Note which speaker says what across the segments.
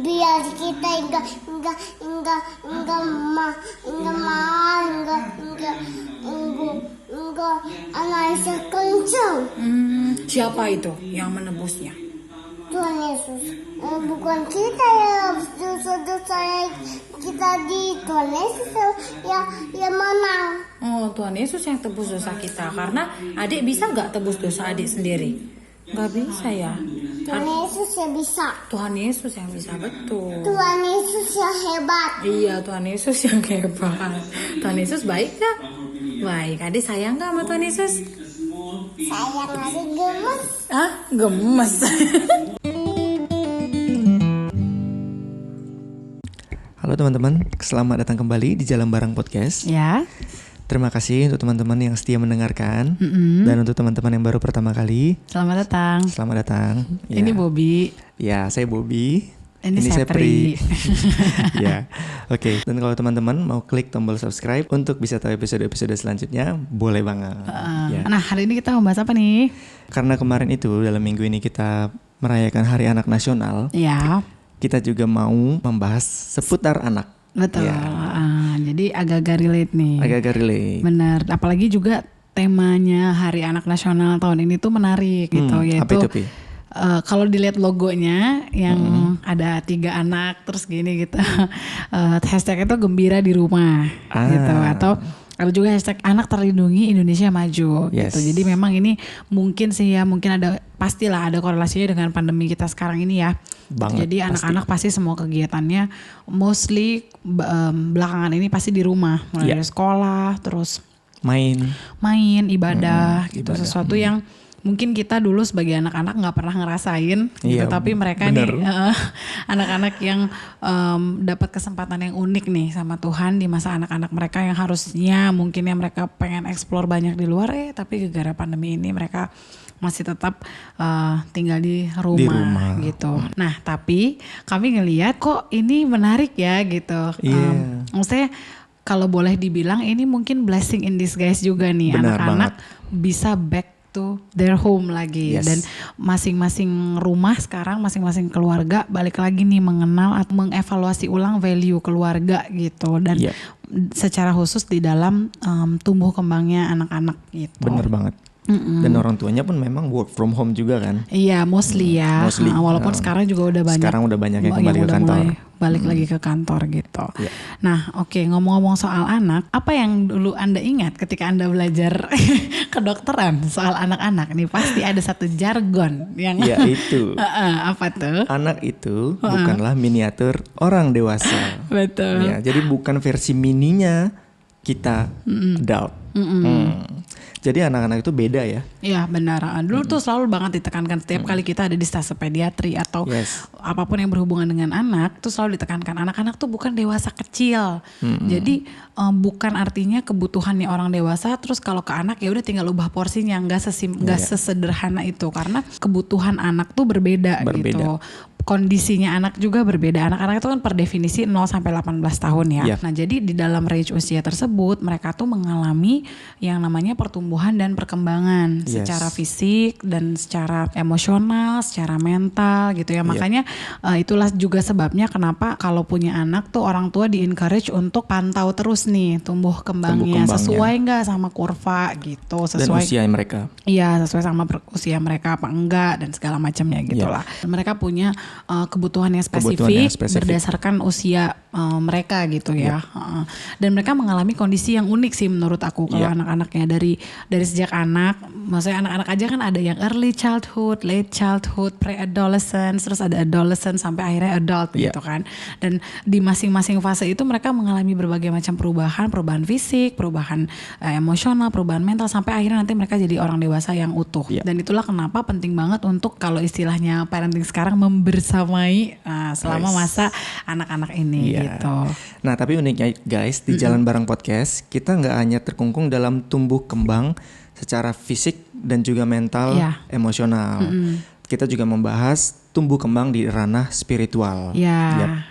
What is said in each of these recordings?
Speaker 1: biar kita enggak analisa kencang.
Speaker 2: Siapa itu yang menebusnya?
Speaker 1: Tuhan Yesus. Bukan kita ya, dosa-dosa kita di Tuhan Yesus ya menang.
Speaker 2: Oh, Tuhan Yesus yang tebus dosa kita. Karena adik bisa gak tebus dosa adik sendiri? Gak bisa ya.
Speaker 1: Tuhan Yesus yang bisa.
Speaker 2: Tuhan Yesus yang bisa, betul.
Speaker 1: Tuhan Yesus yang hebat.
Speaker 2: Iya, Tuhan Yesus yang hebat. Tuhan Yesus baik gak? Baik. Adik sayang gak sama Tuhan Yesus?
Speaker 1: Sayang, adik gemes.
Speaker 2: Ah, gemes.
Speaker 3: Halo teman-teman, selamat datang kembali di Jalan Bareng Podcast.
Speaker 2: Ya.
Speaker 3: Terima kasih untuk teman-teman yang setia mendengarkan. Dan untuk teman-teman yang baru pertama kali,
Speaker 2: Selamat datang.
Speaker 3: selamat datang. Ya.
Speaker 2: Ini Bobby.
Speaker 3: Ya, saya Bobby.
Speaker 2: Ini Sepri.
Speaker 3: Ya, oke. Dan kalau teman-teman mau klik tombol subscribe untuk bisa tahu episode-episode selanjutnya, boleh banget. Ya.
Speaker 2: Nah, hari ini kita membahas apa nih?
Speaker 3: Karena kemarin itu dalam minggu ini kita merayakan Hari Anak Nasional,
Speaker 2: Ya,
Speaker 3: kita juga mau membahas seputar anak.
Speaker 2: betul.
Speaker 3: Ya.
Speaker 2: Jadi agak-agak relate nih.
Speaker 3: Agak-agak relate.
Speaker 2: Benar. Apalagi juga temanya Hari Anak Nasional tahun ini tuh menarik gitu,
Speaker 3: Apa
Speaker 2: yaitu
Speaker 3: itu, Pi?
Speaker 2: kalau dilihat logonya yang ada 3 anak terus gini gitu, hashtag itu gembira di rumah gitu, atau ada juga hashtag anak terlindungi Indonesia maju gitu. Jadi memang ini mungkin ada pastilah ada korelasinya dengan pandemi kita sekarang ini ya.
Speaker 3: Banget,
Speaker 2: jadi anak-anak pasti semua kegiatannya mostly belakangan ini pasti di rumah, mulai dari sekolah terus main ibadah gitu, sesuatu yang mungkin kita dulu sebagai anak-anak nggak pernah ngerasain gitu, tapi mereka nih anak-anak yang dapat kesempatan yang unik nih sama Tuhan di masa anak-anak mereka yang harusnya mungkin yang mereka pengen explore banyak di luar, tapi gara-gara pandemi ini mereka masih tetap tinggal di rumah gitu. Nah, tapi kami ngelihat kok ini menarik ya gitu. Maksudnya kalau boleh dibilang ini mungkin blessing in disguise juga nih.
Speaker 3: Benar
Speaker 2: anak-anak
Speaker 3: banget.
Speaker 2: bisa back to their home lagi. Dan masing-masing rumah sekarang, masing-masing keluarga balik lagi nih mengenal atau mengevaluasi ulang value keluarga gitu. Dan secara khusus di dalam tumbuh kembangnya anak-anak gitu.
Speaker 3: Bener banget. Dan orang tuanya pun memang work from home juga kan?
Speaker 2: Iya, mostly ya. Walaupun sekarang juga udah banyak.
Speaker 3: Sekarang udah banyak yang kembali ke kantor.
Speaker 2: Balik lagi ke kantor gitu. Nah, oke, ngomong-ngomong soal anak, apa yang dulu Anda ingat ketika Anda belajar kedokteran soal anak-anak? Nih pasti ada satu jargon yang
Speaker 3: itu.
Speaker 2: Apa tuh?
Speaker 3: Anak itu bukanlah miniatur orang dewasa.
Speaker 2: Betul.
Speaker 3: Ya, jadi bukan versi mininya kita adult. Jadi anak-anak itu beda ya.
Speaker 2: Iya benar. Dulu tuh selalu banget ditekankan setiap kali kita ada di stase pediatri atau apapun yang berhubungan dengan anak, tuh selalu ditekankan anak-anak tuh bukan dewasa kecil. Jadi bukan artinya kebutuhannya orang dewasa terus kalau ke anak ya udah tinggal ubah porsinya, nggak sesederhana itu, karena kebutuhan anak tuh berbeda. Gitu. Kondisinya anak juga berbeda. Anak-anak itu kan per definisi 0 sampai 18 tahun ya. Nah, jadi di dalam range usia tersebut mereka tuh mengalami yang namanya pertumbuhan dan perkembangan secara fisik dan secara emosional, secara mental gitu ya. Makanya itulah juga sebabnya kenapa kalau punya anak tuh orang tua di-encourage untuk pantau terus nih tumbuh kembangnya. Sesuai enggak sama kurva gitu, sesuai
Speaker 3: dan usia mereka.
Speaker 2: Iya, sesuai sama usia mereka apa enggak dan segala macamnya gitulah. Mereka punya kebutuhan yang spesifik berdasarkan usia mereka gitu ya. Dan mereka mengalami kondisi yang unik sih menurut aku kalau anak-anaknya dari sejak anak. Maksudnya anak-anak aja kan ada yang early childhood, late childhood, pre-adolescence, terus ada adolescent sampai akhirnya adult gitu kan. Dan di masing-masing fase itu mereka mengalami berbagai macam perubahan fisik, perubahan emosional, perubahan mental sampai akhirnya nanti mereka jadi orang dewasa yang utuh. Dan itulah kenapa penting banget untuk kalau istilahnya parenting sekarang membersamai selama masa anak-anak ini gitu.
Speaker 3: Nah, tapi uniknya guys di Jalan Bareng Podcast kita nggak hanya terkungkung dalam tumbuh kembang secara fisik dan juga mental, emosional. Kita juga membahas tumbuh kembang di ranah spiritual.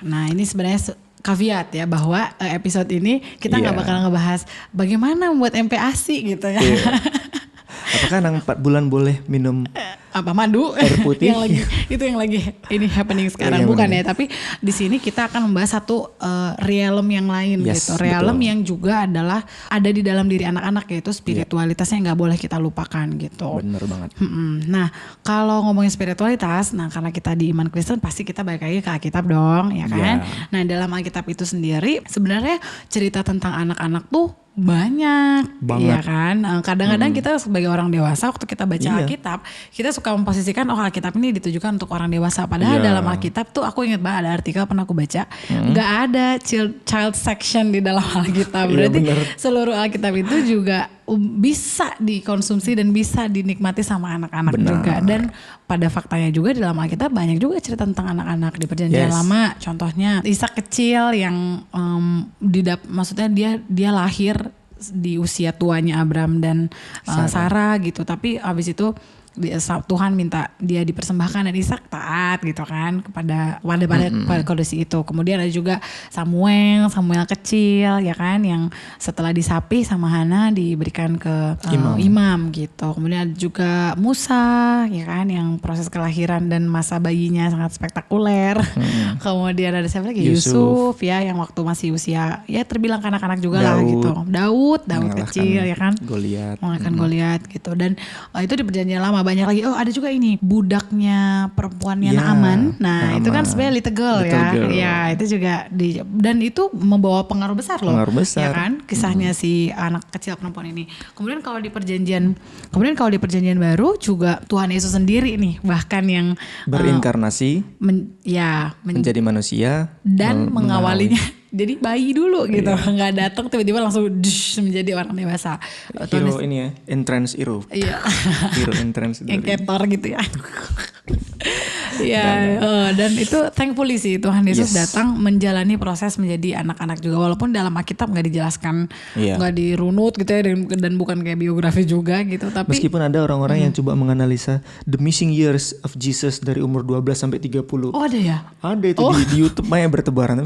Speaker 2: Nah ini sebenarnya caveat ya bahwa episode ini kita nggak bakal ngebahas bagaimana membuat MPASI gitu ya.
Speaker 3: Apakah anak 4 bulan boleh minum
Speaker 2: apa madu
Speaker 3: air putih?
Speaker 2: yang lagi ini happening sekarang, bukan ya, tapi di sini kita akan membahas satu realm yang lain gitu. Realm yang juga adalah ada di dalam diri anak-anak, yaitu spiritualitasnya nggak boleh kita lupakan gitu.
Speaker 3: Bener banget.
Speaker 2: Nah, kalau ngomongin spiritualitas, nah karena kita di iman Kristen pasti kita balik lagi ke Alkitab dong, ya kan? Nah, dalam Alkitab itu sendiri sebenarnya cerita tentang anak-anak tuh banyak, ya kan. Kadang-kadang kita sebagai orang dewasa waktu kita baca Alkitab, kita suka memposisikan Alkitab ini ditujukan untuk orang dewasa. Padahal dalam Alkitab tuh aku ingat banget ada artikel pernah aku baca, nggak ada child section di dalam Alkitab. Berarti seluruh Alkitab itu juga bisa dikonsumsi dan bisa dinikmati sama anak-anak juga. Dan pada faktanya juga dalam Alkitab banyak juga cerita tentang anak-anak di Perjanjian Lama. Contohnya Ishak kecil yang maksudnya dia lahir di usia tuanya Abram dan Sarah gitu. Tapi habis itu Tuhan minta dia dipersembahkan dan Ishak taat gitu kan pada kondisi itu. Kemudian ada juga Samuel kecil ya kan, yang setelah disapi sama Hana diberikan ke imam gitu. Kemudian ada juga Musa ya kan, yang proses kelahiran dan masa bayinya sangat spektakuler. Kemudian ada siapa lagi? Yusuf ya, yang waktu masih usia ya terbilang kanak-kanak juga lah gitu. Daud kecil ya kan, mengalahkan Goliat gitu. Dan itu di Perjanjian Lama. Banyak lagi, ada juga ini budaknya perempuannya Naaman. Nah itu kan sebenarnya little girl ya. Ya itu juga dan itu membawa pengaruh besar loh. Ya kan, kisahnya si anak kecil perempuan ini. Kemudian kalau di perjanjian baru juga Tuhan Yesus sendiri nih bahkan yang
Speaker 3: berinkarnasi, menjadi manusia dan
Speaker 2: mengawalinya. Jadi bayi dulu gitu, nggak datang tiba-tiba langsung menjadi orang dewasa.
Speaker 3: Hero ini ya, entrance hero.
Speaker 2: Iya.
Speaker 3: Hero entrance.
Speaker 2: Yang ketor gitu ya. Iya, dan itu thankfully sih Tuhan Yesus datang menjalani proses menjadi anak-anak juga, walaupun dalam Alkitab nggak dijelaskan, nggak dirunut gitu ya, dan bukan kayak biografi juga gitu. Tapi
Speaker 3: meskipun ada orang-orang yang coba menganalisa the missing years of Jesus dari umur 12 sampai 30.
Speaker 2: Oh ada ya?
Speaker 3: Ada itu di YouTube Maya bertebaran.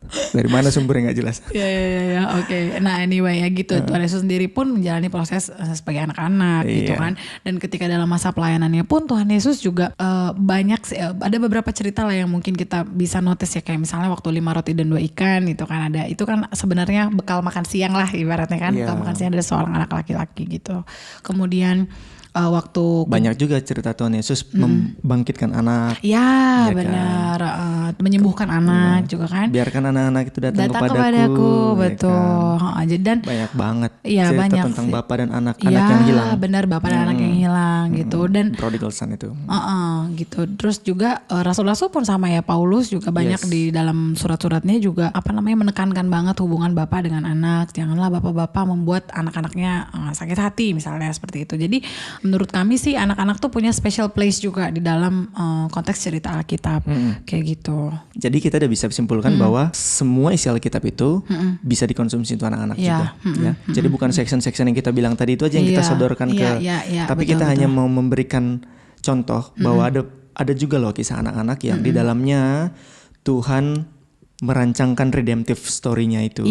Speaker 3: Dari mana sumbernya nggak jelas.
Speaker 2: Ya, oke. Nah anyway ya gitu. Tuhan Yesus sendiri pun menjalani proses sebagai anak-anak gitu kan. Dan ketika dalam masa pelayanannya pun Tuhan Yesus juga banyak sih, ada beberapa cerita lah yang mungkin kita bisa notice ya, kayak misalnya waktu 5 roti dan 2 ikan itu kan ada. Itu kan sebenarnya bekal makan siang lah ibaratnya kan. Bekal makan siang dari seorang anak laki-laki gitu. Kemudian waktu
Speaker 3: banyak juga cerita Tuhan Yesus membangkitkan anak.
Speaker 2: Ya benar, menyembuhkan anak juga kan.
Speaker 3: Biarkan anak-anak itu datang
Speaker 2: kepadaku, betul.
Speaker 3: Kan?
Speaker 2: Dan
Speaker 3: banyak banget
Speaker 2: cerita
Speaker 3: banyak tentang bapak dan anak yang hilang.
Speaker 2: Benar, bapak dan anak yang hilang gitu. Dan
Speaker 3: prodigal son itu.
Speaker 2: Gitu. Terus juga rasul-rasul pun sama ya, Paulus juga banyak di dalam surat-suratnya juga menekankan banget hubungan bapak dengan anak. Janganlah bapak-bapak membuat anak-anaknya sakit hati misalnya seperti itu. Jadi menurut kami sih anak-anak tuh punya special place juga di dalam konteks cerita Alkitab kayak gitu.
Speaker 3: Jadi kita udah bisa simpulkan bahwa semua isi Alkitab itu bisa dikonsumsi untuk anak-anak juga. Ya. Jadi bukan section-section yang kita bilang tadi itu aja yang kita sodorkan tapi betul, kita hanya mau memberikan contoh bahwa ada juga loh kisah anak-anak yang di dalamnya Tuhan merancangkan redemptive story-nya itu.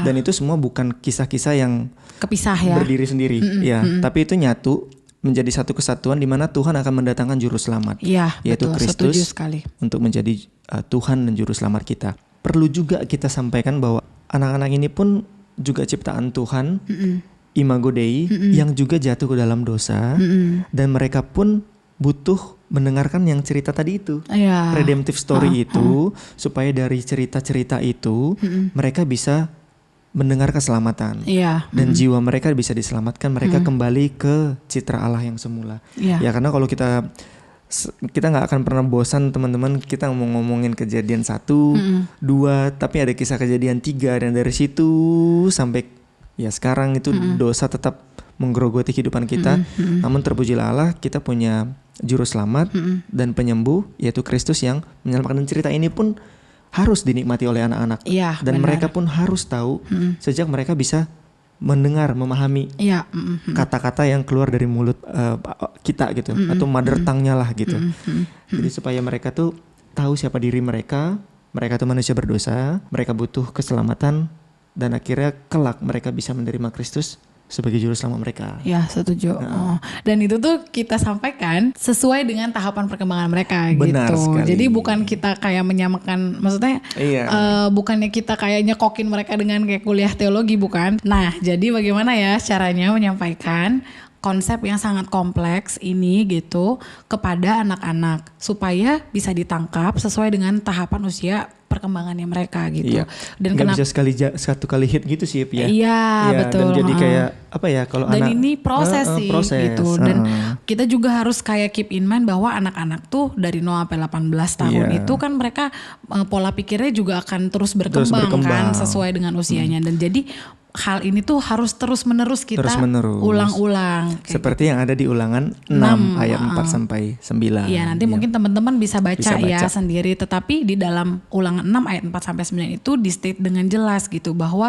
Speaker 3: Dan itu semua bukan kisah-kisah yang
Speaker 2: kepisah ya,
Speaker 3: berdiri sendiri tapi itu nyatu menjadi satu kesatuan di mana Tuhan akan mendatangkan juru selamat, yaitu Kristus untuk menjadi Tuhan dan juru selamat kita. Perlu juga kita sampaikan bahwa anak-anak ini pun juga ciptaan Tuhan, imago Dei, yang juga jatuh ke dalam dosa, dan mereka pun butuh mendengarkan yang cerita tadi itu, redemptive story itu, supaya dari cerita-cerita itu mereka bisa mendengar keselamatan, dan jiwa mereka bisa diselamatkan, mereka kembali ke citra Allah yang semula. Ya karena kalau kita nggak akan pernah bosan teman-teman, kita ngomongin kejadian 1, 2, tapi ada kisah kejadian 3, dan dari situ sampai ya sekarang itu dosa tetap menggerogoti kehidupan kita. Namun terpujilah Allah, kita punya juru selamat dan penyembuh, yaitu Kristus yang menyelamatkan. Dan cerita ini pun harus dinikmati oleh anak-anak, dan mereka pun harus tahu sejak mereka bisa mendengar, memahami kata-kata yang keluar dari mulut kita gitu, atau mother tongue-nya lah gitu. Jadi supaya mereka tuh tahu siapa diri mereka tuh manusia berdosa, mereka butuh keselamatan, dan akhirnya kelak mereka bisa menerima Kristus sebagai juru selamat mereka.
Speaker 2: Ya, setuju. Dan itu tuh kita sampaikan sesuai dengan tahapan perkembangan mereka.
Speaker 3: Benar
Speaker 2: gitu.
Speaker 3: sekali.
Speaker 2: Jadi bukan kita kayak menyamakan, maksudnya bukannya kita kayak nyekokin mereka dengan kayak kuliah teologi, bukan. Nah, jadi bagaimana ya caranya menyampaikan konsep yang sangat kompleks ini gitu kepada anak-anak supaya bisa ditangkap sesuai dengan tahapan usia perkembangannya mereka gitu.
Speaker 3: Iya.
Speaker 2: Dan
Speaker 3: nggak bisa satu kali hit gitu sih ya.
Speaker 2: Iya, betul.
Speaker 3: Dan jadi kayak apa ya kalau
Speaker 2: dan
Speaker 3: anak.
Speaker 2: ini proses sih gitu. Dan kita juga harus kayak keep in mind bahwa anak-anak tuh dari 0 sampai 18 tahun itu kan mereka pola pikirnya juga akan terus berkembang kan sesuai dengan usianya. Dan jadi hal ini tuh harus terus-menerus kita ulang-ulang.
Speaker 3: Seperti yang ada di ulangan 6 ayat 4 sampai 9.
Speaker 2: Iya, nanti mungkin teman-teman bisa baca ya sendiri. Tetapi di dalam ulangan 6 ayat 4 sampai 9 itu di state dengan jelas gitu bahwa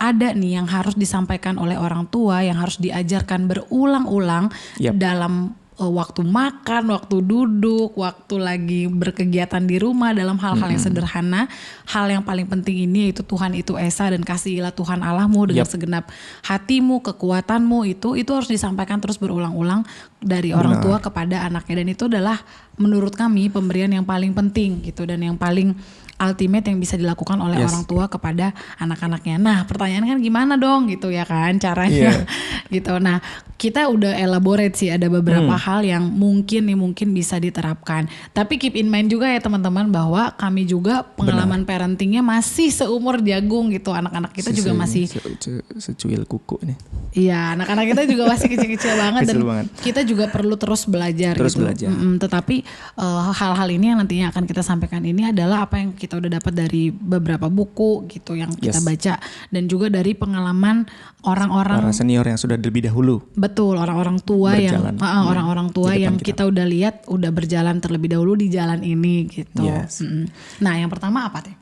Speaker 2: ada nih yang harus disampaikan oleh orang tua, yang harus diajarkan berulang-ulang dalam waktu makan, waktu duduk, waktu lagi berkegiatan di rumah dalam hal-hal yang sederhana. Hal yang paling penting ini yaitu Tuhan itu Esa dan kasihilah Tuhan Allahmu dengan segenap hatimu, kekuatanmu itu harus disampaikan terus berulang-ulang dari orang tua kepada anaknya. Dan itu adalah menurut kami pemberian yang paling penting gitu dan yang paling ultimate yang bisa dilakukan oleh orang tua kepada anak-anaknya. Nah, pertanyaan kan gimana dong gitu ya kan caranya gitu. Nah, kita udah elaborate sih ada beberapa hal yang mungkin bisa diterapkan. Tapi keep in mind juga ya teman-teman bahwa kami juga pengalaman parentingnya masih seumur jagung gitu. Anak-anak kita juga masih
Speaker 3: secuil kuku nih.
Speaker 2: Iya, anak-anak kita juga masih kecil-kecil banget dan kita juga perlu terus belajar gitu. Tetapi hal-hal ini yang nantinya akan kita sampaikan ini adalah apa yang kita udah dapat dari beberapa buku gitu yang kita baca dan juga dari pengalaman orang-orang
Speaker 3: para senior yang sudah lebih dahulu.
Speaker 2: Betul, orang-orang tua berjalan. Orang-orang tua yang kita udah lihat udah berjalan terlebih dahulu di jalan ini gitu. Nah, yang pertama apa teh?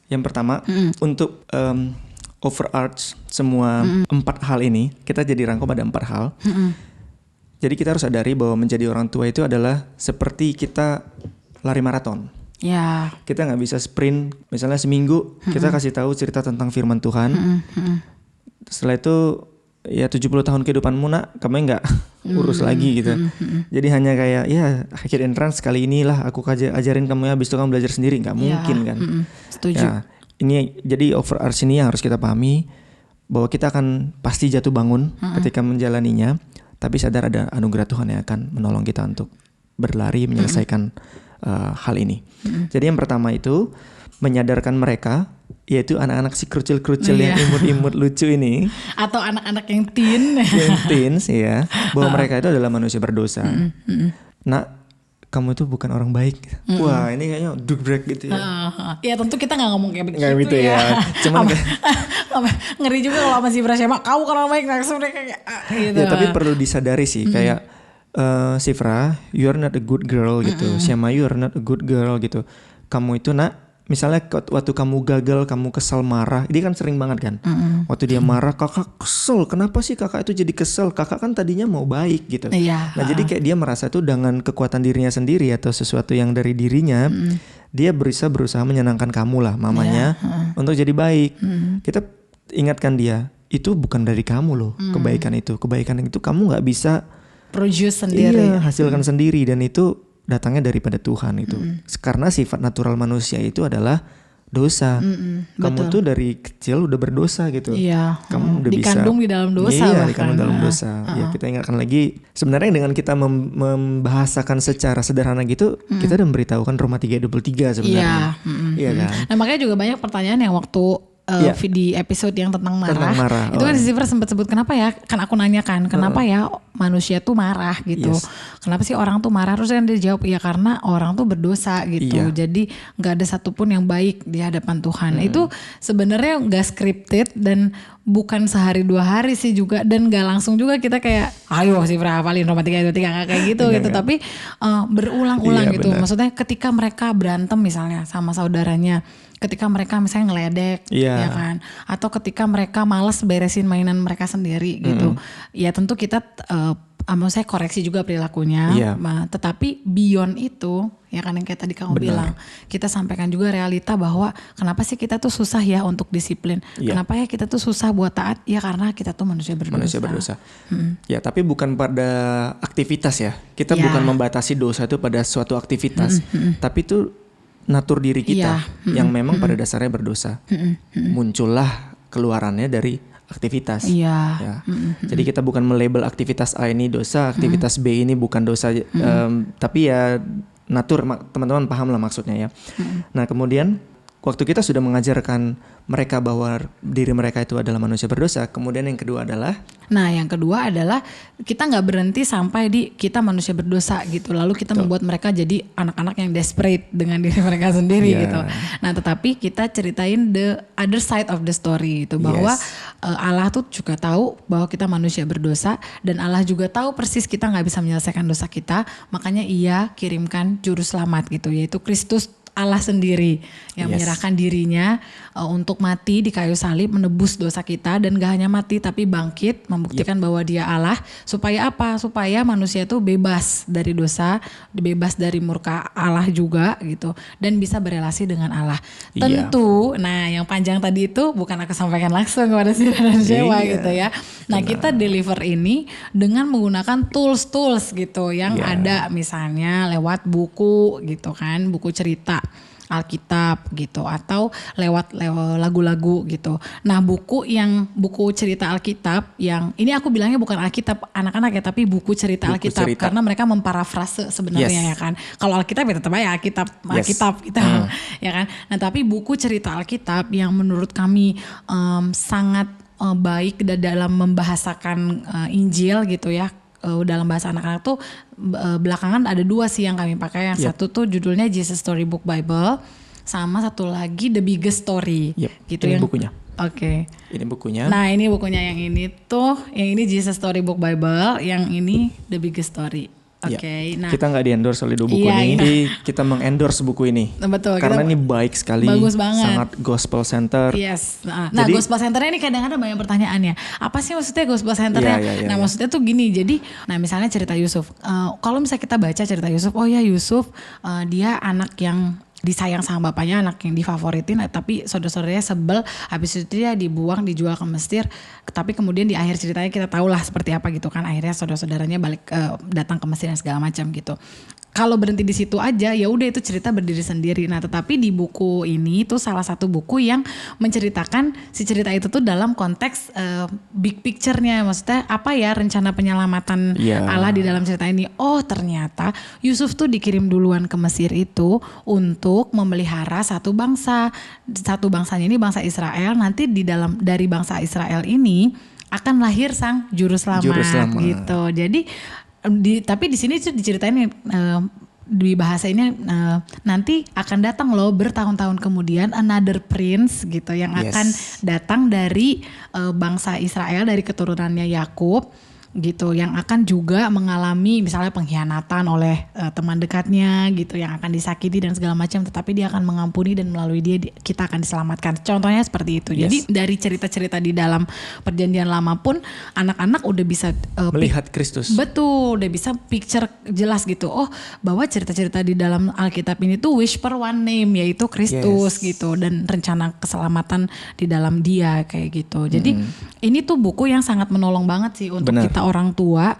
Speaker 3: Yang pertama untuk overarch semua 4 hal ini kita jadi rangkum pada 4 hal. Jadi kita harus sadari bahwa menjadi orang tua itu adalah seperti kita lari maraton.
Speaker 2: Ya.
Speaker 3: Kita nggak bisa sprint. Misalnya seminggu kita kasih tahu cerita tentang firman Tuhan. Setelah itu ya 70 tahun kehidupanmu nak, kamu nggak urus lagi gitu. Jadi hanya kayak ya akhir entrance kali inilah aku ajarin kamu ya, habis itu kamu belajar sendiri, nggak mungkin kan.
Speaker 2: Setuju.
Speaker 3: Ya, ini jadi overarch ini yang harus kita pahami bahwa kita akan pasti jatuh bangun ketika menjalaninya, tapi sadar ada anugerah Tuhan yang akan menolong kita untuk berlari menyelesaikan hal ini. Jadi yang pertama itu menyadarkan mereka, yaitu anak-anak si kerucil-kerucil yang imut-imut lucu ini, atau
Speaker 2: anak-anak yang teen,
Speaker 3: teens ya, bahwa mereka itu adalah manusia berdosa. Nak, kamu itu bukan orang baik. Wah, ini kayaknya duck break gitu ya.
Speaker 2: Ya tentu kita nggak ngomong kayak begitu
Speaker 3: gitu ya. Cuman
Speaker 2: ngeri juga kalau masih berasema kamu kan orang baik, langsung mereka kayak gitu.
Speaker 3: Ya, tapi perlu disadari sih kayak Sifra, you are not a good girl gitu. Syama, you are not a good girl gitu. Kamu itu nak, misalnya waktu kamu gagal, kamu kesel, marah, ini kan sering banget kan. Waktu dia marah, kakak kesel. Kenapa sih kakak itu jadi kesel? Kakak kan tadinya mau baik gitu. Nah jadi kayak dia merasa tuh dengan kekuatan dirinya sendiri atau sesuatu yang dari dirinya, dia berusaha menyenangkan kamu lah, mamanya, untuk jadi baik. Kita ingatkan dia, itu bukan dari kamu loh, kebaikan itu kamu nggak bisa
Speaker 2: produce sendiri,
Speaker 3: hasilkan sendiri, dan itu datangnya daripada Tuhan itu. Karena sifat natural manusia itu adalah dosa. Kamu tuh dari kecil udah berdosa gitu.
Speaker 2: Iya.
Speaker 3: Kamu udah
Speaker 2: dikandung di dalam dosa.
Speaker 3: Iya, dikandung dalam dosa. Ya, kita ingatkan lagi, sebenarnya dengan kita membahasakan secara sederhana gitu, kita udah memberitahukan Roma 3:23 sebenarnya. Iya kan.
Speaker 2: Nah, makanya juga banyak pertanyaan yang waktu di episode yang tentang marah. Itu kan Sifra sempat sebut kenapa ya, kan aku nanyakan kenapa ya manusia tuh marah gitu. Kenapa sih orang tuh marah? Terus kan dia jawab ya karena orang tuh berdosa gitu. Jadi gak ada satupun yang baik di hadapan Tuhan. Itu sebenarnya gak scripted dan bukan sehari 2 hari sih juga, dan gak langsung juga kita kayak ayo Sifra hafalin Roma 3:23 gak kayak gitu gitu. Tapi berulang-ulang gitu. Benar. Maksudnya ketika mereka berantem misalnya sama saudaranya, ketika mereka misalnya ngeledek, ya kan, atau ketika mereka malas beresin mainan mereka sendiri gitu, ya tentu kita maksud saya koreksi juga perilakunya. Tetapi beyond itu, ya kan yang kayak tadi kamu bilang, kita sampaikan juga realita bahwa kenapa sih kita tuh susah ya untuk disiplin. Kenapa ya kita tuh susah buat taat? Ya karena kita tuh manusia berdosa.
Speaker 3: Ya, tapi bukan pada aktivitas ya. Kita bukan membatasi dosa itu pada suatu aktivitas, tapi itu natur diri kita yang memang pada dasarnya berdosa. Muncullah keluarannya dari aktivitas. Jadi kita bukan melabel aktivitas A ini dosa, aktivitas B ini bukan dosa, tapi ya natur, teman-teman paham lah maksudnya ya. Nah kemudian waktu kita sudah mengajarkan mereka bahwa diri mereka itu adalah manusia berdosa, kemudian yang kedua adalah?
Speaker 2: Nah yang kedua adalah kita gak berhenti sampai di kita manusia berdosa gitu. Lalu kita membuat mereka jadi anak-anak yang desperate dengan diri mereka sendiri gitu. Nah tetapi kita ceritain the other side of the story itu. Bahwa Allah tuh juga tahu bahwa kita manusia berdosa. Dan Allah juga tahu persis kita gak bisa menyelesaikan dosa kita. Makanya Ia kirimkan juru selamat gitu, yaitu Kristus Allah sendiri yang menyerahkan dirinya untuk mati di kayu salib, menebus dosa kita, dan gak hanya mati tapi bangkit, membuktikan bahwa Dia Allah. Supaya apa? Supaya manusia itu bebas dari dosa, bebas dari murka Allah juga gitu, dan bisa berelasi dengan Allah. Tentu, nah yang panjang tadi itu bukan aku sampaikan langsung kepada Sira dan Shewa gitu ya. Nah kita deliver ini dengan menggunakan tools gitu yang ada, misalnya lewat buku gitu kan, buku cerita Alkitab gitu, atau lewat lagu-lagu gitu. Nah buku cerita Alkitab yang ini aku bilangnya bukan Alkitab anak-anak ya, tapi buku cerita Alkitab, karena mereka memparafrase sebenarnya ya kan. Kalau Alkitab ya tetap aja Alkitab gitu ya kan. Nah tapi buku cerita Alkitab yang menurut kami sangat baik dalam membahasakan Injil gitu ya. Dalam bahasa anak-anak tuh belakangan ada 2 sih yang kami pakai. Yang satu tuh judulnya Jesus Storybook Bible, sama satu lagi The Biggest Story gitu.
Speaker 3: Ini
Speaker 2: yang
Speaker 3: bukunya. Ini bukunya.
Speaker 2: Nah ini bukunya, yang ini Jesus Storybook Bible, yang ini The Biggest Story. Nah
Speaker 3: kita nggak di-endorse oleh 2 buku ini, tapi kita meng-endorse buku ini.
Speaker 2: Betul.
Speaker 3: Karena ini baik sekali,
Speaker 2: bagus banget,
Speaker 3: sangat gospel center.
Speaker 2: Nah jadi, gospel centernya ini kadang-kadang banyak pertanyaannya. Apa sih maksudnya gospel centernya? Nah maksudnya tuh gini. Jadi, nah misalnya cerita Yusuf. Kalau misalnya kita baca cerita Yusuf, oh ya Yusuf dia anak yang disayang sama bapaknya, anak yang difavoritin, tapi saudara-saudaranya sebel, habis itu dia dijual ke Mesir. Tapi kemudian di akhir ceritanya kita tahulah seperti apa gitu kan, akhirnya saudara-saudaranya balik datang ke Mesir dan segala macam gitu. Kalau berhenti di situ aja ya udah, itu cerita berdiri sendiri. Nah tetapi di buku ini tuh salah satu buku yang menceritakan si cerita itu tuh dalam konteks big picture-nya. Maksudnya apa ya rencana penyelamatan Allah di dalam cerita ini. Oh ternyata Yusuf tuh dikirim duluan ke Mesir itu untuk memelihara satu bangsa. Satu bangsanya ini bangsa Israel. Nanti dari bangsa Israel ini akan lahir sang juru selamat. Gitu. Jadi tapi di sini tuh diceritain di bahasa ini nanti akan datang loh bertahun-tahun kemudian another prince gitu yang akan datang dari bangsa Israel, dari keturunannya Yakub gitu, yang akan juga mengalami misalnya pengkhianatan oleh teman dekatnya gitu, yang akan disakiti dan segala macam, tetapi dia akan mengampuni dan melalui dia kita akan diselamatkan. Contohnya seperti itu. Jadi dari cerita-cerita di dalam Perjanjian Lama pun anak-anak udah bisa
Speaker 3: melihat Kristus.
Speaker 2: Betul, udah bisa picture jelas gitu. Oh, bahwa cerita-cerita di dalam Alkitab ini tuh whisper one name, yaitu Kristus gitu, dan rencana keselamatan di dalam Dia kayak gitu. Jadi ini tuh buku yang sangat menolong banget sih untuk kita orang tua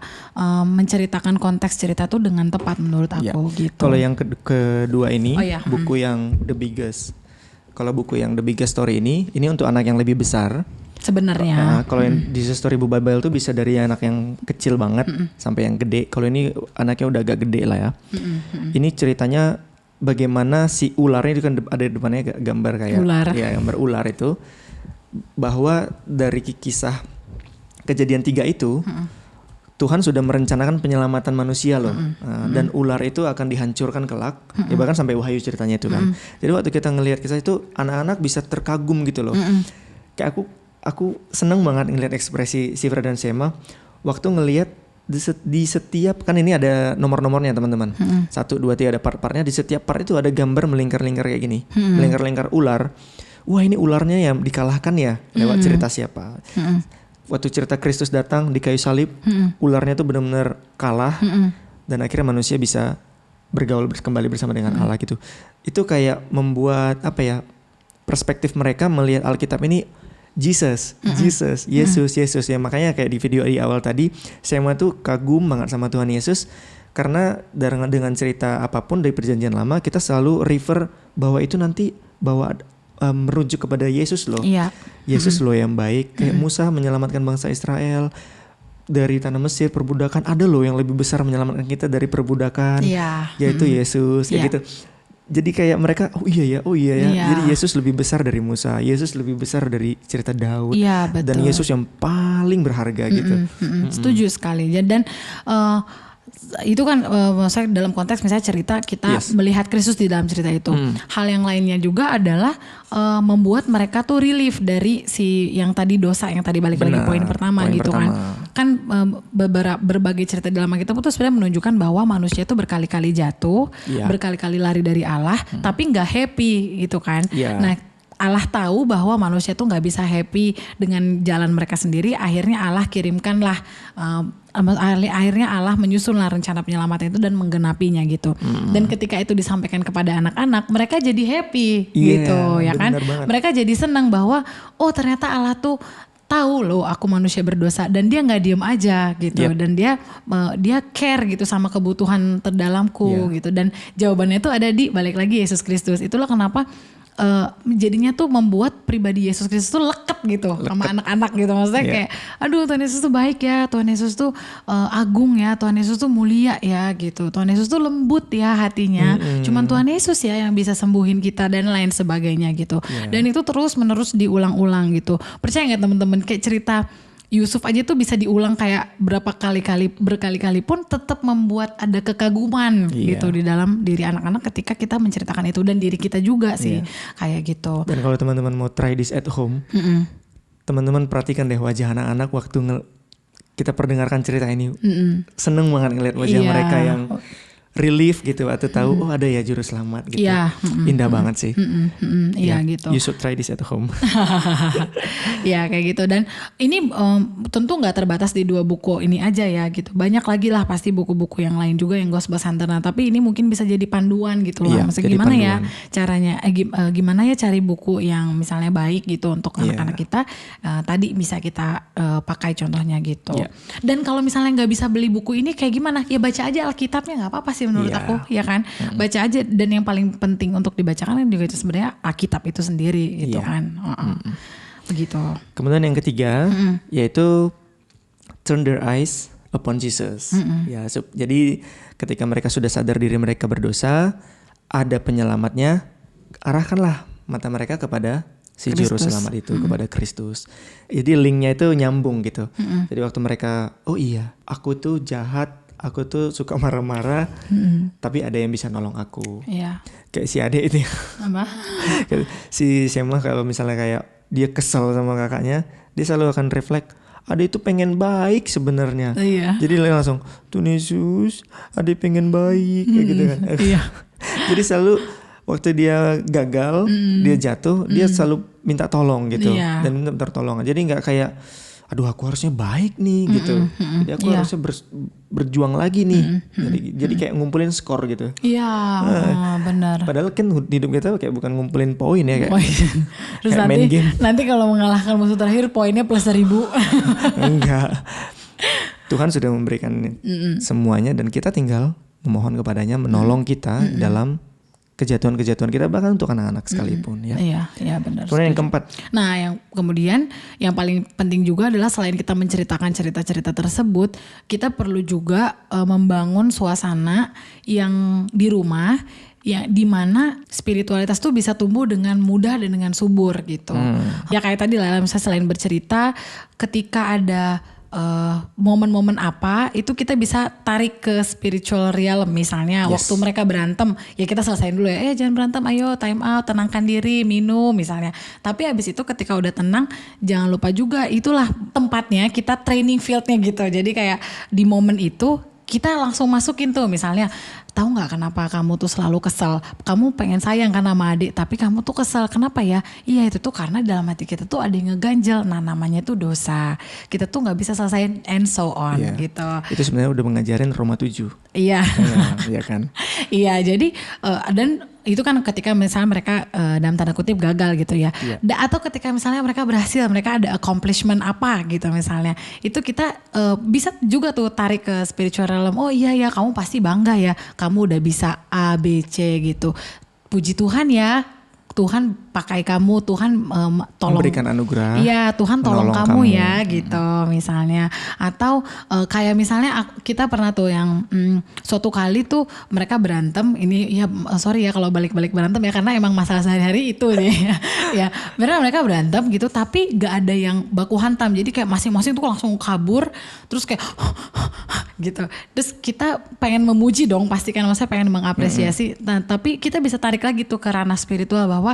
Speaker 2: menceritakan konteks cerita tuh dengan tepat menurut aku gitu.
Speaker 3: Kalau yang kedua ini buku yang The Biggest. Kalau buku yang The Biggest Story ini untuk anak yang lebih besar.
Speaker 2: Sebenarnya.
Speaker 3: Kalau yang Jesus Storybook Bible tuh bisa dari anak yang kecil banget sampai yang gede. Kalau ini anaknya udah agak gede lah ya. Ini ceritanya bagaimana si ularnya itu kan ada di depannya gambar kayak gambar ular itu, bahwa dari kisah Kejadian 3 itu Tuhan sudah merencanakan penyelamatan manusia loh. Dan ular itu akan dihancurkan kelak. Ya bahkan sampai Wahyu ceritanya itu kan. Jadi waktu kita ngelihat kisah itu, anak-anak bisa terkagum gitu loh. Kayak aku seneng banget ngelihat ekspresi Sifra dan Sema waktu ngelihat di setiap, kan ini ada nomor-nomornya teman-teman. 1, 2, 3 ada part-partnya. Di setiap part itu ada gambar melingkar-lingkar kayak gini. Melingkar-lingkar ular. Wah ini ularnya yang dikalahkan ya lewat cerita siapa. waktu cerita Kristus datang di kayu salib, ularnya tuh benar-benar kalah, dan akhirnya manusia bisa bergaul kembali bersama dengan Allah gitu. Itu kayak membuat apa ya, perspektif mereka melihat Alkitab ini Yesus ya. Makanya kayak di video di awal tadi, saya tuh kagum banget sama Tuhan Yesus, karena dengan cerita apapun dari perjanjian lama kita selalu refer bahwa itu nanti merujuk kepada Yesus loh. Yesus loh yang baik. Kayak Musa menyelamatkan bangsa Israel dari tanah Mesir, perbudakan. Ada loh yang lebih besar menyelamatkan kita dari perbudakan, yaitu Yesus. Kayak gitu. Jadi kayak mereka, oh iya ya. Jadi Yesus lebih besar dari Musa. Yesus lebih besar dari cerita Daud. Dan Yesus yang paling berharga gitu.
Speaker 2: Setuju sekali. Dan itu kan maksudnya dalam konteks misalnya cerita kita melihat Kristus di dalam cerita itu. Hal yang lainnya juga adalah membuat mereka tuh relief dari si yang tadi dosa, yang tadi balik lagi poin pertama gitu kan. Kan berbagai cerita dalam Alkitab itu sebenarnya menunjukkan bahwa manusia itu berkali-kali jatuh, berkali-kali lari dari Allah, tapi nggak happy gitu kan. Nah, Allah tahu bahwa manusia tuh nggak bisa happy dengan jalan mereka sendiri. Akhirnya Allah kirimkanlah, akhirnya Allah menyusunlah rencana penyelamatan itu dan menggenapinya gitu. Dan ketika itu disampaikan kepada anak-anak, mereka jadi happy gitu ya kan. Mereka jadi senang bahwa oh ternyata Allah tuh tahu loh aku manusia berdosa, dan dia nggak diem aja gitu. Dan dia care gitu sama kebutuhan terdalamku gitu. Dan jawabannya itu ada di balik lagi Yesus Kristus. Itulah kenapa jadinya tuh membuat pribadi Yesus Kristus tuh leket gitu sama anak-anak gitu. Maksudnya kayak aduh Tuhan Yesus tuh baik ya, Tuhan Yesus tuh agung ya, Tuhan Yesus tuh mulia ya gitu, Tuhan Yesus tuh lembut ya hatinya, cuman Tuhan Yesus ya yang bisa sembuhin kita dan lain sebagainya gitu. Dan itu terus menerus diulang-ulang gitu. Percaya gak teman-teman, kayak cerita Yusuf aja tuh bisa diulang kayak berkali-kali pun tetap membuat ada kekaguman gitu di dalam diri anak-anak ketika kita menceritakan itu, dan diri kita juga sih kayak gitu.
Speaker 3: Dan kalau teman-teman mau try this at home, teman-teman perhatikan deh wajah anak-anak waktu kita perdengarkan cerita ini. Seneng banget ngeliat wajah mereka yang relief gitu, atau tahu oh ada ya juru selamat gitu. Indah banget sih.
Speaker 2: Gitu.
Speaker 3: You should try this at home.
Speaker 2: Ya kayak gitu. Dan ini tentu nggak terbatas di 2 buku ini aja ya gitu. Banyak lagi lah pasti buku-buku yang lain juga yang Gospel Hunter. Nah, tapi ini mungkin bisa jadi panduan gitu lah. Maksudnya gimana panduan. Ya caranya, gimana ya cari buku yang misalnya baik gitu untuk anak-anak kita. Tadi bisa kita pakai contohnya gitu. Dan kalau misalnya nggak bisa beli buku ini kayak gimana? Ya baca aja Alkitabnya, nggak apa-apa sih menurut aku, ya kan. Baca aja, dan yang paling penting untuk dibacakan juga itu sebenarnya Alkitab itu sendiri gitu kan. Begitu.
Speaker 3: Kemudian yang ketiga yaitu turn their eyes upon Jesus. Ya, jadi ketika mereka sudah sadar diri mereka berdosa, ada penyelamatnya, arahkanlah mata mereka kepada si juru selamat itu, kepada Kristus. Jadi linknya itu nyambung gitu. Jadi waktu mereka, oh iya, aku tuh jahat, aku tuh suka marah-marah, tapi ada yang bisa nolong aku. Kayak si Ade itu.
Speaker 2: Apa?
Speaker 3: Si Shema kalau misalnya kayak dia kesel sama kakaknya, dia selalu akan reflect, Ade itu pengen baik sebenarnya. Jadi langsung, Tuhan Yesus, Ade pengen baik, kayak gitu kan. Jadi selalu waktu dia gagal, dia jatuh, dia selalu minta tolong gitu, dan minta pertolongan. Jadi nggak kayak, aduh aku harusnya baik nih gitu. Jadi aku harusnya berjuang lagi nih. Jadi kayak ngumpulin skor gitu.
Speaker 2: Benar.
Speaker 3: Padahal kan hidup kita kayak bukan ngumpulin poin ya kayak.
Speaker 2: Terus
Speaker 3: kayak
Speaker 2: nanti kalau mengalahkan musuh terakhir poinnya plus 1000.
Speaker 3: Enggak. Tuhan sudah memberikan semuanya, dan kita tinggal memohon kepadanya menolong kita dalam kejatuhan-kejatuhan kita, bahkan untuk anak-anak sekalipun ya.
Speaker 2: Iya benar.
Speaker 3: Kemudian yang keempat.
Speaker 2: Nah, yang kemudian yang paling penting juga adalah selain kita menceritakan cerita-cerita tersebut, kita perlu juga membangun suasana yang di rumah ya, di mana spiritualitas tuh bisa tumbuh dengan mudah dan dengan subur gitu. Ya kayak tadi lah, misalnya selain bercerita, ketika ada momen-momen apa itu kita bisa tarik ke spiritual realm. Misalnya waktu mereka berantem, ya kita selesain dulu ya, jangan berantem, ayo time out, tenangkan diri, minum misalnya. Tapi abis itu ketika udah tenang, jangan lupa juga itulah tempatnya kita training fieldnya gitu. Jadi kayak di momen itu kita langsung masukin tuh misalnya tahu nggak kenapa kamu tuh selalu kesel? Kamu pengen sayang kan sama adik, tapi kamu tuh kesel. Kenapa ya? Iya itu tuh karena dalam hati kita tuh ada yang ngeganjel. Nah namanya tuh dosa. Kita tuh nggak bisa selesaiin and so on gitu.
Speaker 3: Itu sebenarnya udah mengajarin Roma 7.
Speaker 2: Iya.
Speaker 3: Iya kan?
Speaker 2: Iya jadi dan itu kan ketika misalnya mereka dalam tanda kutip gagal gitu ya. Atau ketika misalnya mereka berhasil, mereka ada accomplishment apa gitu misalnya. Itu kita bisa juga tuh tarik ke spiritual realm. Oh iya ya kamu pasti bangga ya. Kamu udah bisa A, B, C gitu. Puji Tuhan ya. Tuhan pakai kamu, Tuhan tolong
Speaker 3: memberikan anugerah.
Speaker 2: Iya, Tuhan tolong kamu ya gitu misalnya. Atau kayak misalnya kita pernah tuh yang suatu kali tuh mereka berantem. Ini ya sorry ya kalau balik-balik berantem ya karena emang masalah sehari-hari itu nih. Ya, beneran mereka berantem gitu tapi gak ada yang baku hantam. Jadi kayak masing-masing tuh langsung kabur terus kayak gitu. Terus kita pengen memuji dong pasti kan, maksudnya pengen mengapresiasi. Nah, tapi kita bisa tarik lagi tuh ke ranah spiritual bahwa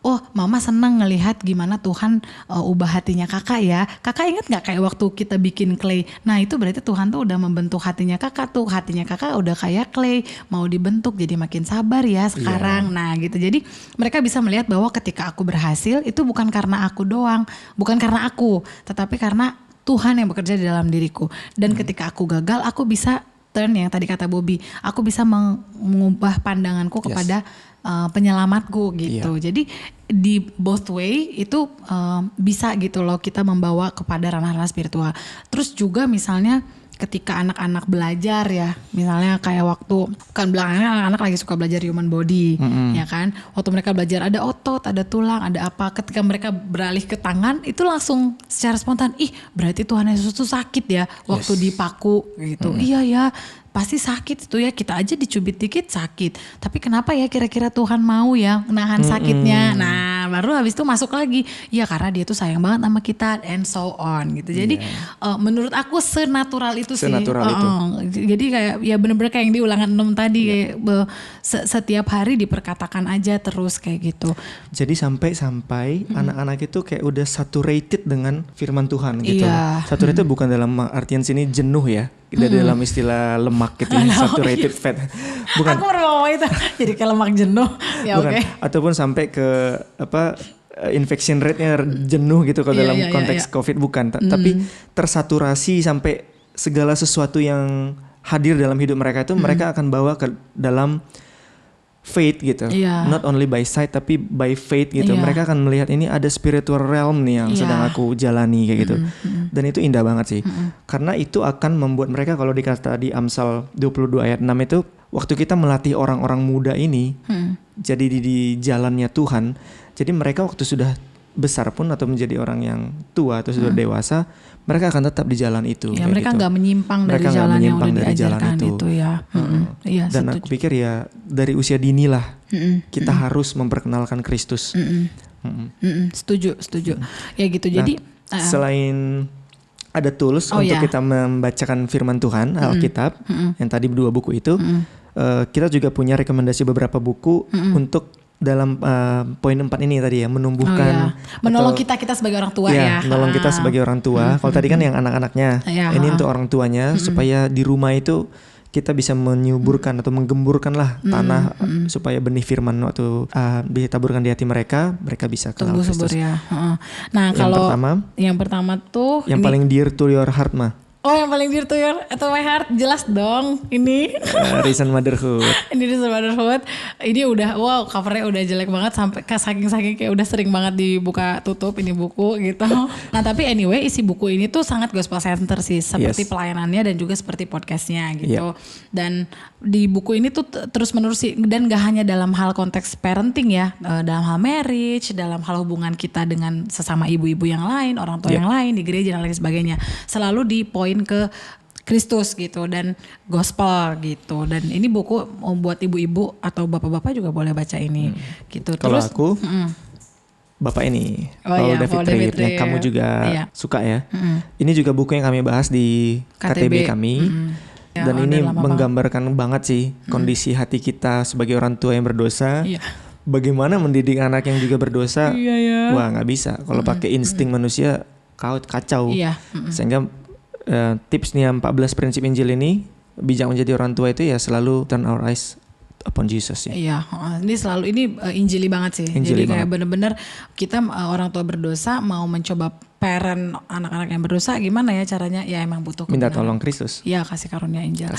Speaker 2: oh mama seneng ngelihat gimana Tuhan ubah hatinya kakak ya. Kakak ingat gak kayak waktu kita bikin clay? Nah itu berarti Tuhan tuh udah membentuk hatinya kakak tuh. Hatinya kakak udah kayak clay, mau dibentuk jadi makin sabar ya sekarang. Nah gitu, jadi mereka bisa melihat bahwa ketika aku berhasil itu bukan karena aku doang. Bukan karena aku, tetapi karena Tuhan yang bekerja di dalam diriku. Dan ketika aku gagal aku bisa turn yang tadi kata Bobby. Aku bisa mengubah pandanganku kepada penyelamatku gitu. Jadi di both way itu bisa gitu loh kita membawa kepada ranah-ranah spiritual. Terus juga misalnya ketika anak-anak belajar ya, misalnya kayak waktu kan belakangan anak-anak lagi suka belajar human body, ya kan. Waktu mereka belajar ada otot, ada tulang, ada apa. Ketika mereka beralih ke tangan itu langsung secara spontan, ih berarti Tuhan Yesus tuh sakit ya waktu dipaku gitu. Iya ya. Pasti sakit itu ya, kita aja dicubit dikit sakit. Tapi kenapa ya kira-kira Tuhan mau ya nahan sakitnya. Nah baru habis itu masuk lagi. Ya karena dia tuh sayang banget sama kita and so on gitu. Jadi menurut aku senatural itu sih. Itu. Jadi kayak ya bener-bener kayak yang di ulangan 6 tadi. Kayak, setiap hari diperkatakan aja terus kayak gitu.
Speaker 3: Jadi sampai anak-anak itu kayak udah saturated dengan firman Tuhan gitu. Saturated bukan dalam artian sini jenuh ya. Dari dalam istilah lemak gitu ya, saturated fat. Bukan. Aku
Speaker 2: baru mau itu jadi kayak lemak jenuh. Ya oke.
Speaker 3: Ataupun sampai ke infection rate-nya jenuh gitu kalau dalam konteks COVID bukan. Tapi tersaturasi sampai segala sesuatu yang hadir dalam hidup mereka itu mereka akan bawa ke dalam faith gitu. Not only by sight tapi by faith gitu. Mereka akan melihat ini ada spiritual realm nih yang sedang aku jalani kayak gitu. Dan itu indah banget sih. Karena itu akan membuat mereka, kalau dikata di Amsal 22 ayat 6 itu, waktu kita melatih orang-orang muda ini jadi di jalannya Tuhan. Jadi mereka waktu sudah besar pun atau menjadi orang yang tua atau sudah dewasa, mereka akan tetap di jalan itu.
Speaker 2: Ya, mereka nggak menyimpang dari jalan yang udah diajarkan itu ya.
Speaker 3: Dan aku pikir ya dari usia dini lah kita harus memperkenalkan Kristus.
Speaker 2: Setuju. Ya gitu. Jadi
Speaker 3: selain ada tools untuk kita membacakan firman Tuhan, Alkitab, yang tadi 2 buku itu, kita juga punya rekomendasi beberapa buku untuk dalam poin 4 ini tadi ya, menumbuhkan
Speaker 2: menolong kita sebagai orang tua ya.
Speaker 3: Menolong kita sebagai orang tua. Kalau tadi kan yang anak-anaknya, ini untuk orang tuanya supaya di rumah itu kita bisa menyuburkan atau menggemburkan lah tanah supaya benih firman waktu ditaburkan di hati mereka bisa kenal Kristus.
Speaker 2: Ya. Nah, kalau yang pertama tuh
Speaker 3: yang paling dear to your heart mah.
Speaker 2: Oh yang paling dear to your atau my heart, jelas dong ini.
Speaker 3: Reason Motherhood.
Speaker 2: Ini Reason Motherhood. Ini udah wow, covernya udah jelek banget sampai saking kayak udah sering banget dibuka tutup ini buku gitu. Nah tapi anyway isi buku ini tuh sangat gospel center sih, seperti pelayanannya dan juga seperti podcastnya gitu. Dan di buku ini tuh terus menerus sih, dan gak hanya dalam hal konteks parenting ya, dalam hal marriage, dalam hal hubungan kita dengan sesama ibu-ibu yang lain, orang tua yang lain di gereja dan lain sebagainya. Selalu di poin ke Kristus gitu dan gospel gitu. Dan ini buku buat ibu-ibu atau bapak-bapak juga boleh baca ini gitu.
Speaker 3: Kalau
Speaker 2: terus
Speaker 3: aku bapak ini Paul David Trier yang kamu juga suka ya. Ini juga buku yang kami bahas di KTB kami. Dan ini menggambarkan banget sih kondisi hati kita sebagai orang tua yang berdosa. Bagaimana mendidik anak yang juga berdosa? Wah nggak bisa. Kalau pakai insting manusia kacau. Sehingga tipsnya 14 prinsip Injil ini bijak menjadi orang tua itu ya selalu turn our eyes upon Jesus ya.
Speaker 2: Iya, ini injili banget sih.
Speaker 3: Injili
Speaker 2: Jadi kayak
Speaker 3: banget.
Speaker 2: bener-bener kita orang tua berdosa mau mencoba parent anak-anak yang berdosa, gimana ya caranya? Ya emang butuh
Speaker 3: Minta
Speaker 2: kebenaran.
Speaker 3: tolong Kristus.
Speaker 2: Iya, kasih karunia Injil,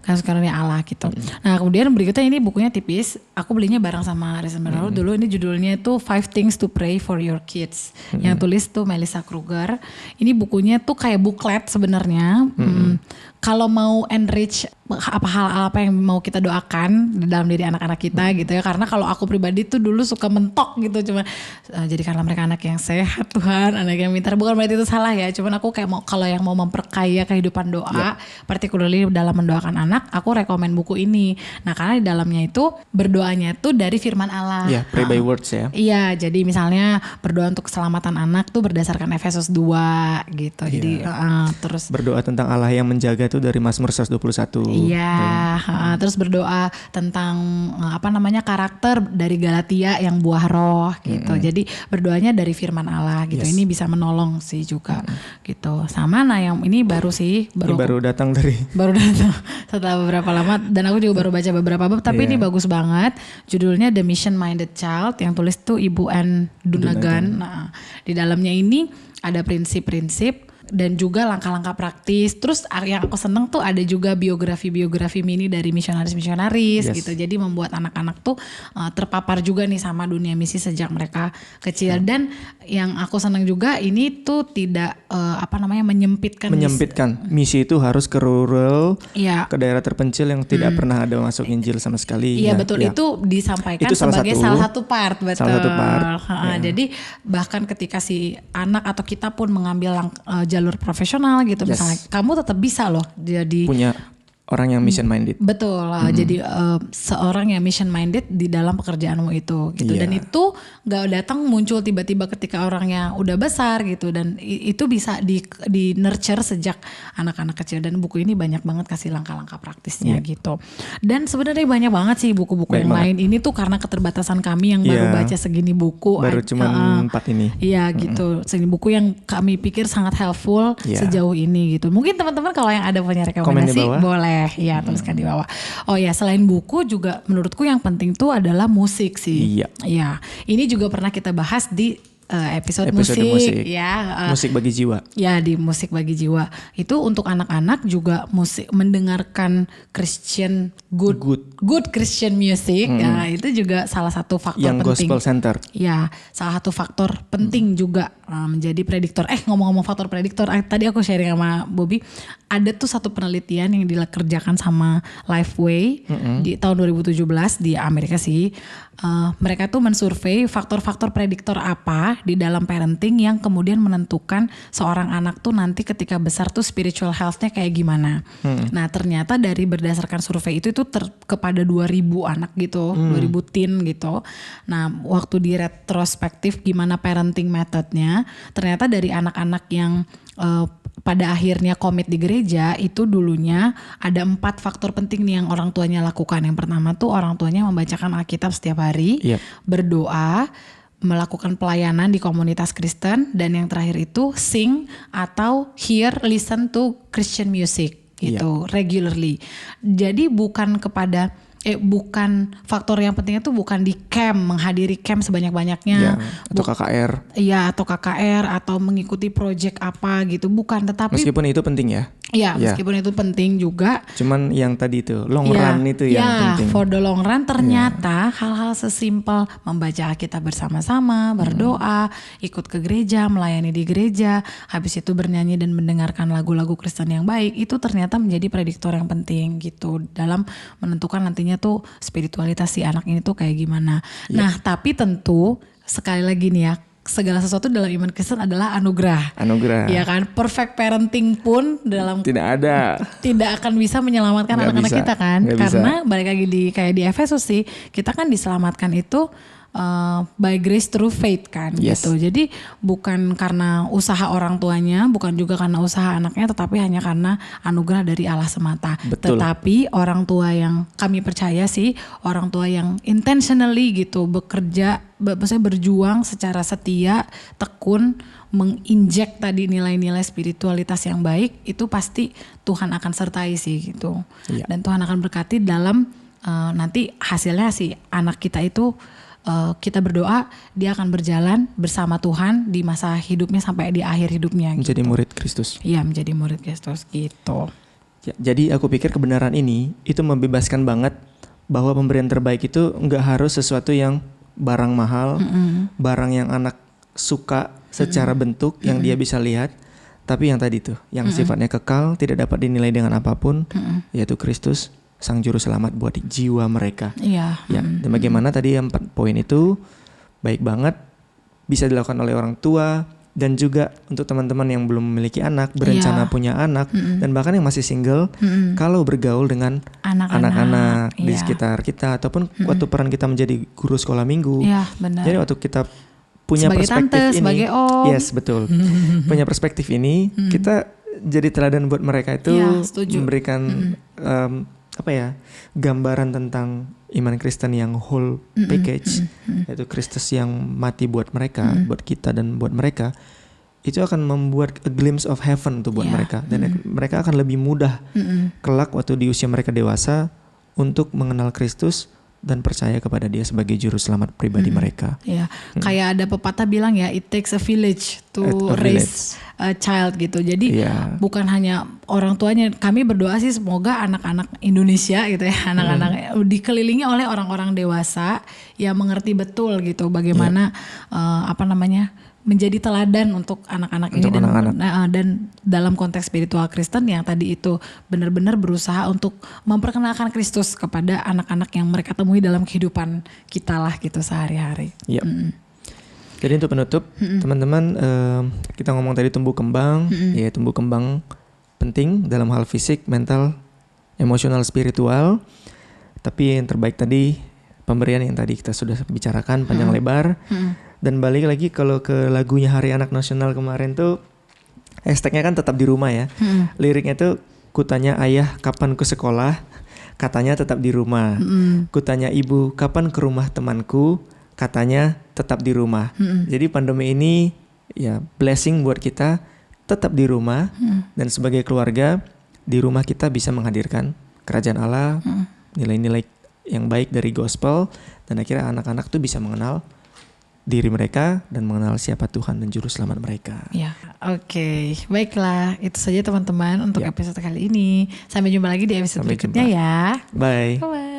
Speaker 2: kasih karunia Allah gitu. Nah kemudian berikutnya ini bukunya tipis, aku belinya bareng sama Risen Baru. Dulu ini judulnya itu 5 Things to Pray for Your Kids. Yang tulis tuh Melissa Kruger. Ini bukunya tuh kayak buklet sebenarnya. Kalau mau enrich hal apa yang mau kita doakan di dalam diri anak-anak kita gitu ya. Karena kalau aku pribadi tuh dulu suka mentok gitu, cuma jadikanlah mereka anak yang sehat Tuhan, anak yang pintar. Bukan berarti itu salah ya, cuman aku kayak kalau yang mau memperkaya kehidupan doa, particularly dalam mendoakan anak, aku rekomen buku ini. Nah karena di dalamnya itu berdoanya tuh dari firman Allah.
Speaker 3: Ya, pray by words ya.
Speaker 2: Iya, jadi misalnya berdoa untuk keselamatan anak tuh berdasarkan Efesus 2 gitu. Jadi terus
Speaker 3: berdoa tentang Allah yang menjaga tuh dari Mazmur 121.
Speaker 2: Iya, terus berdoa tentang karakter dari Galatia yang buah roh gitu. Jadi berdoanya dari firman Allah gitu. Ini bisa menolong sih juga gitu. Sama yang ini baru sih,
Speaker 3: baru datang dari
Speaker 2: baru datang setelah beberapa lama, dan aku juga baru baca beberapa bab, tapi ini bagus banget. Judulnya The Mission Minded Child, yang tulis tuh Ibu Ann Dunagan. Nah, di dalamnya ini ada prinsip-prinsip dan juga langkah-langkah praktis. Terus yang aku seneng tuh ada juga biografi mini dari misionaris gitu. Jadi membuat anak-anak tuh terpapar juga nih sama dunia misi sejak mereka kecil. Dan yang aku seneng juga ini tuh tidak menyempitkan.
Speaker 3: Misi itu harus ke rural, ke daerah terpencil yang tidak pernah ada masuk Injil sama sekali.
Speaker 2: Iya betul, itu disampaikan itu sebagai salah satu part, betul.
Speaker 3: Salah satu part.
Speaker 2: Jadi bahkan ketika si anak atau kita pun mengambil jalur profesional gitu, misalnya kamu tetap bisa loh jadi
Speaker 3: punya orang yang mission minded.
Speaker 2: Betul, jadi seorang yang mission minded di dalam pekerjaanmu itu gitu. Dan itu gak datang muncul tiba-tiba ketika orangnya udah besar gitu, dan itu bisa di nurture sejak anak-anak kecil. Dan buku ini banyak banget kasih langkah-langkah praktisnya gitu. Dan sebenarnya banyak banget sih buku-buku yang lain. Ini tuh karena keterbatasan kami yang baru baca segini buku.
Speaker 3: Baru cuma 4 ini.
Speaker 2: Iya gitu, segini buku yang kami pikir sangat helpful sejauh ini gitu. Mungkin teman-teman kalau yang ada punya rekomendasi boleh. Ya tuliskan di bawah. Oh ya, selain buku juga menurutku yang penting tuh adalah musik sih. Iya. Ini juga pernah kita bahas di episode musik ya.
Speaker 3: Musik bagi jiwa.
Speaker 2: Ya, di musik bagi jiwa. Itu untuk anak-anak juga musik, mendengarkan Christian good Christian music. Ya, itu juga salah satu faktor
Speaker 3: yang
Speaker 2: penting.
Speaker 3: Gospel center.
Speaker 2: Ya, salah satu faktor penting juga menjadi prediktor. Ngomong-ngomong faktor prediktor, tadi aku sharing sama Bobby, ada tuh satu penelitian yang dikerjakan sama Lifeway di tahun 2017 di Amerika sih. Mereka tuh mensurvei faktor-faktor prediktor apa di dalam parenting yang kemudian menentukan seorang anak tuh nanti ketika besar tuh spiritual health-nya kayak gimana. Nah ternyata dari berdasarkan survei itu kepada 2.000 anak gitu, 2.000 teen gitu. Nah waktu di retrospektif gimana parenting methodnya, ternyata dari anak-anak yang pada akhirnya komit di gereja itu dulunya ada 4 faktor penting nih yang orang tuanya lakukan. Yang pertama tuh orang tuanya membacakan Alkitab setiap hari, berdoa, melakukan pelayanan di komunitas Kristen, dan yang terakhir itu sing atau listen to Christian music gitu regularly. Jadi bukan faktor yang pentingnya tuh bukan di camp, menghadiri camp sebanyak-banyaknya
Speaker 3: atau KKR.
Speaker 2: Iya, atau KKR atau mengikuti project apa gitu, bukan. Tetapi
Speaker 3: meskipun itu penting ya.
Speaker 2: Iya, meskipun itu penting juga.
Speaker 3: Cuman yang tadi itu long run itu yang penting.
Speaker 2: For the long run ternyata hal-hal sesimpel membaca Alkitab bersama-sama, berdoa, ikut ke gereja, melayani di gereja, habis itu bernyanyi dan mendengarkan lagu-lagu Kristen yang baik, itu ternyata menjadi prediktor yang penting gitu dalam menentukan nantinya tuh spiritualitas si anak ini tuh kayak gimana. Nah, tapi tentu sekali lagi nih ya, segala sesuatu dalam iman Kristen adalah anugerah. Ya kan, perfect parenting pun tidak akan bisa menyelamatkan anak-anak kita kan. Karena balik lagi kayak di Efesus sih, kita kan diselamatkan itu by grace through faith kan gitu. Jadi bukan karena usaha orang tuanya, bukan juga karena usaha anaknya, tetapi hanya karena anugerah dari Allah semata.
Speaker 3: Betul.
Speaker 2: Tetapi orang tua yang kami percaya sih, orang tua yang intentionally gitu bekerja, maksudnya berjuang secara setia, tekun, menginjek tadi nilai-nilai spiritualitas yang baik, itu pasti Tuhan akan sertai sih gitu. Dan Tuhan akan berkati dalam nanti hasilnya si anak kita itu, kita berdoa dia akan berjalan bersama Tuhan di masa hidupnya sampai di akhir hidupnya.
Speaker 3: Menjadi
Speaker 2: gitu.
Speaker 3: murid Kristus.
Speaker 2: Iya, menjadi murid Kristus gitu.
Speaker 3: Ya, jadi aku pikir kebenaran ini itu membebaskan banget bahwa pemberian terbaik itu nggak harus sesuatu yang barang mahal, barang yang anak suka secara bentuk yang dia bisa lihat, tapi yang tadi tuh, yang sifatnya kekal, tidak dapat dinilai dengan apapun, yaitu Kristus, Sang Juru Selamat buat jiwa mereka.
Speaker 2: Iya.
Speaker 3: Ya, dan bagaimana tadi 4 poin itu baik banget, bisa dilakukan oleh orang tua, dan juga untuk teman-teman yang belum memiliki anak, berencana punya anak, dan bahkan yang masih single, kalau bergaul dengan anak-anak di sekitar kita, ataupun waktu peran kita menjadi guru sekolah minggu.
Speaker 2: Iya, benar.
Speaker 3: Jadi waktu kita punya
Speaker 2: sebagai
Speaker 3: perspektif
Speaker 2: tante,
Speaker 3: ini,
Speaker 2: sebagai om.
Speaker 3: yes betul, punya perspektif ini, kita jadi teladan buat mereka itu, memberikan gambaran tentang iman Kristen yang whole package, yaitu Kristus yang mati buat mereka, buat kita dan buat mereka, itu akan membuat a glimpse of heaven tuh buat mereka, dan mereka akan lebih mudah kelak waktu di usia mereka dewasa untuk mengenal Kristus dan percaya kepada Dia sebagai juru selamat pribadi mereka.
Speaker 2: Iya, kayak ada pepatah bilang ya, it takes a village to raise a child gitu. Jadi bukan hanya orang tuanya. Kami berdoa sih semoga anak-anak Indonesia gitu ya, anak-anak dikelilingi oleh orang-orang dewasa yang mengerti betul gitu bagaimana menjadi teladan untuk anak-anak ini, dan dalam konteks spiritual Kristen yang tadi itu benar-benar berusaha untuk memperkenalkan Kristus kepada anak-anak yang mereka temui dalam kehidupan kita lah gitu sehari-hari.
Speaker 3: Iya. Jadi untuk penutup, teman-teman, kita ngomong tadi tumbuh kembang, ya tumbuh kembang penting dalam hal fisik, mental, emosional, spiritual. Tapi yang terbaik tadi pemberian yang tadi kita sudah bicarakan panjang lebar. Dan balik lagi kalau ke lagunya Hari Anak Nasional kemarin tuh, hashtagnya kan tetap di rumah ya. Liriknya tuh, kutanya ayah kapan ku sekolah, katanya tetap di rumah. Kutanya ibu kapan ke rumah temanku, katanya tetap di rumah. Jadi pandemi ini ya blessing buat kita, tetap di rumah. Dan sebagai keluarga, di rumah kita bisa menghadirkan kerajaan Allah, nilai-nilai yang baik dari gospel, dan akhirnya anak-anak tuh bisa mengenal diri mereka dan mengenal siapa Tuhan dan Juru Selamat mereka.
Speaker 2: Ya, oke. Baiklah, itu saja teman-teman untuk episode kali ini. Sampai jumpa lagi di episode berikutnya ya.
Speaker 3: Bye.
Speaker 2: Bye.